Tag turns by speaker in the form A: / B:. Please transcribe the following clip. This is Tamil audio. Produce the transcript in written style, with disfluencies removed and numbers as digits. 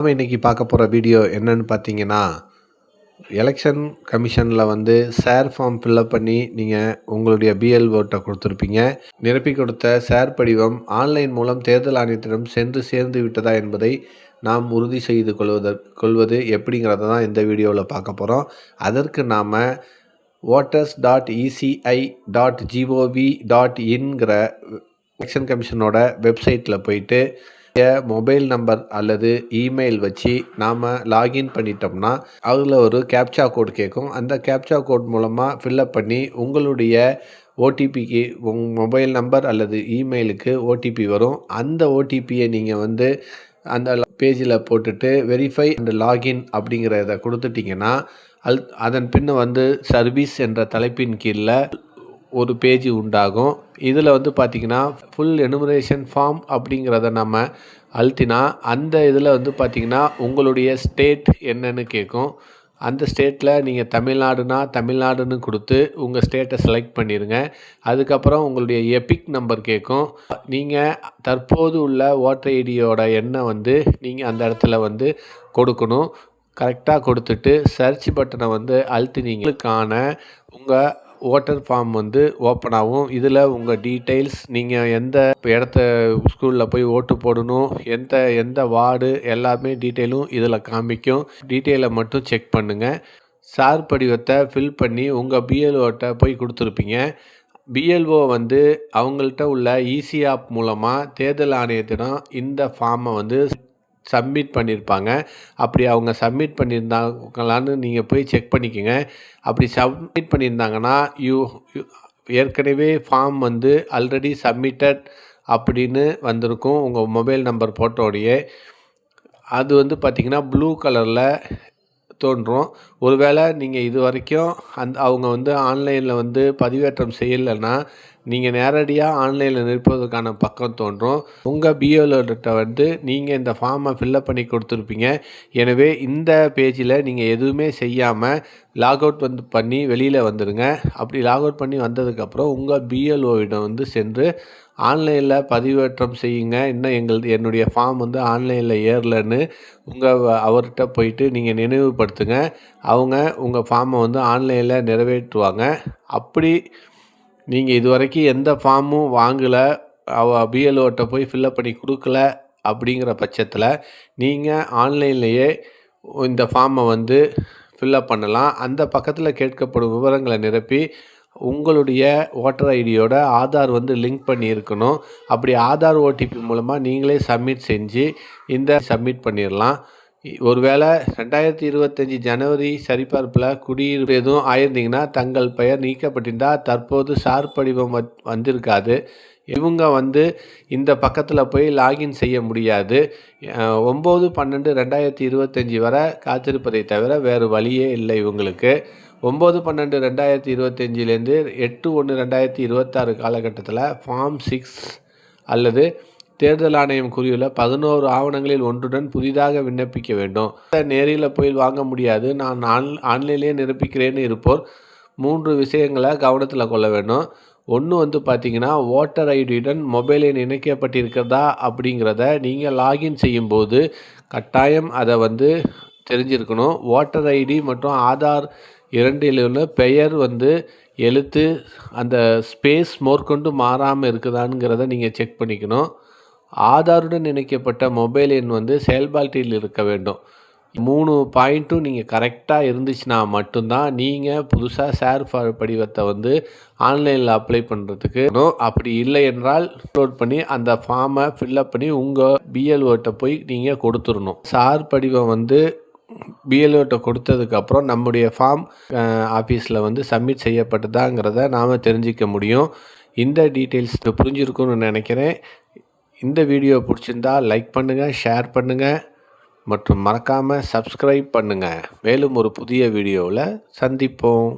A: நாம இன்னைக்கு பார்க்க போகிற வீடியோ என்னன்னு பார்த்தீங்கன்னா, எலெக்ஷன் கமிஷனில் வந்து ஷேர் ஃபார்ம் ஃபில்அப் பண்ணி நீங்கள் உங்களுடைய பிஎல்ஓட்ட கொடுத்துருப்பீங்க. நிரப்பி கொடுத்த ஷேர் படிவம் ஆன்லைன் மூலம் தேர்தல் ஆணையத்திடம் சென்று சேர்ந்து விட்டதா என்பதை நாம் உறுதி செய்து கொள்வது எப்படிங்கிறத தான் இந்த வீடியோவில் பார்க்க போகிறோம். அதற்கு நாம் voters.eci.gov.inங்கிற எலெக்ஷன் கமிஷனோட வெப்சைட்டில் போயிட்டு மொபைல் நம்பர் அல்லது இமெயில் வச்சு நாம் லாகின் பண்ணிட்டோம்னா அதில் ஒரு கேப்சா கோட் கேட்கும். அந்த கேப்சா கோட் மூலமாக ஃபில்அப் பண்ணி உங்களுடைய ஓடிபிக்கு உங்கள் மொபைல் நம்பர் அல்லது இமெயிலுக்கு ஓடிபி வரும். அந்த ஓடிபியை நீங்கள் வந்து அந்த பேஜில் போட்டுட்டு வெரிஃபை அண்ட் லாகின் அப்படிங்கிறத கொடுத்துட்டிங்கன்னா அதன் பின்ன வந்து சர்வீஸ் என்ற தலைப்பின் கீழே ஒரு பேஜ் உண்டாகும். இதில் வந்து பார்த்திங்கன்னா ஃபுல் எனுமரேஷன் ஃபார்ம் அப்படிங்கிறத நம்ம அழுத்தினா அந்த இதில் வந்து பார்த்திங்கன்னா உங்களுடைய ஸ்டேட் என்னன்னு கேட்கும். அந்த ஸ்டேட்டில் நீங்கள் தமிழ்நாடுன்னு கொடுத்து உங்கள் ஸ்டேட்டை செலக்ட் பண்ணிடுங்க. அதுக்கப்புறம் உங்களுடைய எபிக் நம்பர் கேட்கும். நீங்கள் தற்போது உள்ள ஓட்டர் ஐடியோட எண்ணை வந்து நீங்கள் அந்த இடத்துல வந்து கொடுக்கணும். கரெக்டாக கொடுத்துட்டு சர்ச் பட்டனை வந்து அழுத்தினீங்களுக்கான உங்கள் ஓட்டர் ஃபார்ம் வந்து ஓப்பன் ஆகும். இதில் உங்கள் டீட்டெயில்ஸ், நீங்கள் எந்த இடத்த ஸ்கூலில் போய் ஓட்டு போடணும், எந்த வார்டு எல்லாமே டீட்டெயிலும் இதில் காமிக்கும். டீட்டெயிலை மட்டும் செக் பண்ணுங்கள். ஷேர் படிவத்தை ஃபில் பண்ணி உங்கள் பிஎல்ஓட்ட போய் கொடுத்துருப்பீங்க. பிஎல்ஓ வந்து அவங்கள்ட்ட உள்ள ஈசி ஆப் மூலமாக தேர்தல் ஆணையத்திடம் இந்த ஃபார்மை வந்து சப்மிட் பண்ணியிருப்பாங்க. அப்படி அவங்க சப்மிட் பண்ணியிருந்தாங்களான்னு நீங்கள் போய் செக் பண்ணிக்கோங்க. அப்படி சப்மிட் பண்ணியிருந்தாங்கன்னா ஏற்கனவே ஃபார்ம் வந்து ஆல்ரெடி சப்மிட்டட் அப்படின்னு வந்திருக்கும் உங்கள் மொபைல் நம்பர் போட்டோடையே. அது வந்து பார்த்திங்கன்னா ப்ளூ கலரில் தோன்றும். ஒருவேளை நீங்கள் இது வரைக்கும் அவங்க வந்து ஆன்லைனில் வந்து பதிவேற்றம் செய்யலைன்னா நீங்கள் நேரடியாக ஆன்லைனில் நிற்பதற்கான பக்கம் தோன்றும். உங்கள் பிஎல்ஓட்ட வந்து நீங்கள் இந்த ஃபார்மை ஃபில்அப் பண்ணி கொடுத்துருப்பீங்க. எனவே இந்த பேஜில் நீங்கள் எதுவுமே செய்யாமல் லாக் அவுட் பண்ணி வெளியில் வந்துடுங்க. அப்படி லாக் அவுட் பண்ணி வந்ததுக்கப்புறம் உங்கள் பிஎல்ஓவிடம் வந்து சென்று ஆன்லைனில் பதிவேற்றம் செய்யுங்க. இன்னும் என்னுடைய ஃபார்ம் வந்து ஆன்லைனில் ஏறலன்னு அவர்கிட்ட போயிட்டு நீங்கள் நினைவுபடுத்துங்க. அவங்க உங்கள் ஃபார்மை வந்து ஆன்லைனில் நிறைவேற்றுவாங்க. அப்படி நீங்கள் இதுவரைக்கும் எந்த ஃபார்மும் வாங்கலை, பிஎல்ஓட்ட போய் ஃபில்அப் பண்ணி கொடுக்கல அப்படிங்கிற பட்சத்தில் நீங்கள் ஆன்லைன்லேயே இந்த ஃபார்மை வந்து ஃபில்அப் பண்ணலாம். அந்த பக்கத்தில் கேட்கப்படும் விவரங்களை நிரப்பி உங்களுடைய ஓட்டர் ஐடியோட ஆதார் வந்து லிங்க் பண்ணி இருக்கணும். அப்படி ஆதார் ஓடிபி மூலமாக நீங்களே சப்மிட் செஞ்சு சப்மிட் பண்ணிடலாம். ஒருவேளை 2025 ஜனவரி சரிபார்ப்பில் குடியிருப்பு எதுவும் ஆயிருந்தீங்கன்னா தங்கள் பெயர் நீக்கப்பட்டிருந்தால் தற்போது ஷேர் படிவம் வந்திருக்காது. இவங்க வந்து இந்த பக்கத்தில் போய் லாகின் செய்ய முடியாது. 9/12/2025 வரை காத்திருப்பதை தவிர வேறு வழியே இல்லை இவங்களுக்கு. 9/12/2025 8/1/2026 காலகட்டத்தில் ஃபார்ம் 6 அல்லது தேர்தல் ஆணையம் கூறியுள்ள 11 ஆவணங்களில் ஒன்றுடன் புதிதாக விண்ணப்பிக்க வேண்டும். நேரில் போய் வாங்க முடியாது, நான் ஆன்லைன்லேயே நிரப்பிக்கிறேன்னு இருப்போர் 3 விஷயங்களை கவனத்தில் கொள்ள வேண்டும். ஒன்று வந்து பார்த்திங்கன்னா ஓட்டர் ஐடியுடன் மொபைல் எண் இணைக்கப்பட்டிருக்கிறதா அப்படிங்கிறத நீங்கள் லாகின் செய்யும்போது கட்டாயம் அதை வந்து தெரிஞ்சிருக்கணும். ஓட்டர் ஐடி மற்றும் ஆதார் இரண்டிலுள்ள பெயர் வந்து எழுத்து அந்த ஸ்பேஸ் மேற்கொண்டு மாறாமல் இருக்குதாங்கிறத நீங்கள் செக் பண்ணிக்கணும். ஆதாருடன் இணைக்கப்பட்ட மொபைல் எண் வந்து செயல்பாட்டில் இருக்க வேண்டும். 3 பாயிண்ட்டும் நீங்கள் கரெக்டாக இருந்துச்சுன்னா மட்டும்தான் நீங்கள் புதுசாக ஷேர் படிவத்தை வந்து ஆன்லைனில் அப்ளை பண்ணுறதுக்கு. அப்படி இல்லை என்றால் அப்லோட் பண்ணி அந்த ஃபார்மை ஃபில்அப் பண்ணி உங்கள் பிஎல்ஓட்ட போய் நீங்கள் கொடுத்துடணும். ஷேர் படிவம் வந்து பிஎல்ஓட்ட கொடுத்ததுக்கப்புறம் நம்முடைய ஃபார்ம் ஆஃபீஸில் வந்து சப்மிட் செய்யப்பட்டதாங்கிறத நாம் தெரிஞ்சிக்க முடியும். இந்த டீட்டெயில்ஸ் புரிஞ்சிருக்குன்னு நினைக்கிறேன். இந்த வீடியோ பிடிச்சிருந்தா லைக் பண்ணுங்கள், ஷேர் பண்ணுங்கள் மற்றும் மறக்காமல் சப்ஸ்கிரைப் பண்ணுங்கள். மேலும் ஒரு புதிய வீடியோவில் சந்திப்போம்.